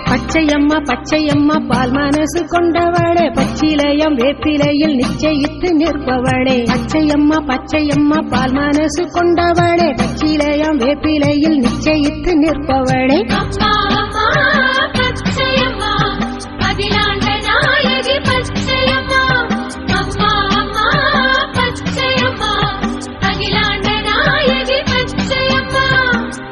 பச்சையம்மா பச்சையம்மா பால் மனசு கொண்டவளே பச்சிலையம் வேப்பிலையில் நிச்சயித்து நிற்பவளே பச்சையம்மா பச்சையம்மா பால் மனசு கொண்டவளே பச்சிலையம் வேப்பிலையில் நிச்சயித்து நிற்பவளே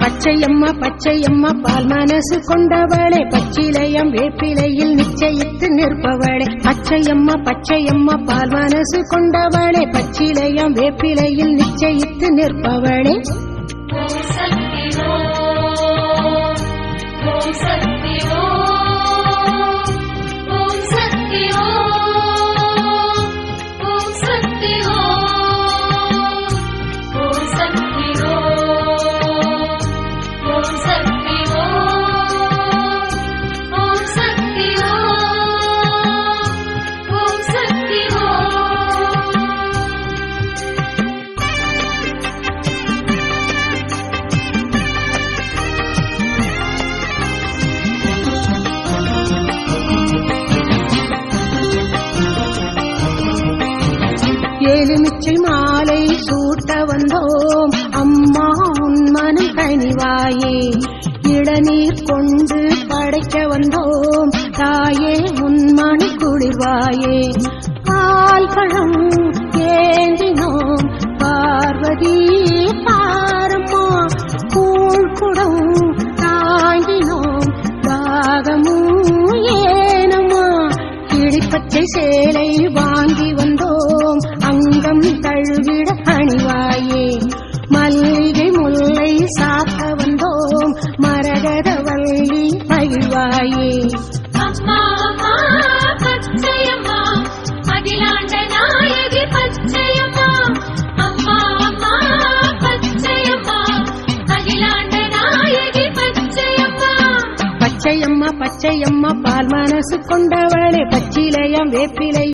பச்சையம்மா பச்சையம்மா பால் மனசு கொண்டவளே பச்சிலையம் வேப்பிலையில் நிச்சயித்து நிற்பவளே பச்சையம்மா பச்சையம்மா பால் மனசு கொண்டவளே பச்சிலையம் வேப்பிலையில் நிச்சயித்து நிற்பவளே எலுமிச்சை மாலை சூட்ட வந்தோம் அம்மா உன் மனம் கனிவாயே இளநீர் கொண்டு படைக்க வந்தோம் தாயே உன் மன குளிர்வாயே பால் பழம் ஏந்தினோம் பார்வதி பாரம்மா கூழ் குடம் தாங்கினோம் தாகமும் ஏனம்மா கிளிப்பச்சை சேலை வாங்கி வந்தோம் அங்கம் தழுவிட அணிவாயே மல்லிகை முல்லை சாத்த வந்தோம் மரகத வள்ளி மகிழ்வாயே அம்மா அம்மா பச்சையம்மா அகிலாண்ட நாயகி பச்சையம்மா அம்மா அம்மா பச்சையம்மா அகிலாண்ட நாயகி பச்சையம்மா பச்சையம்மா பச்சையம்மா பால் மனசு கொண்டவளே பச்சிலையம் வேப்பிலை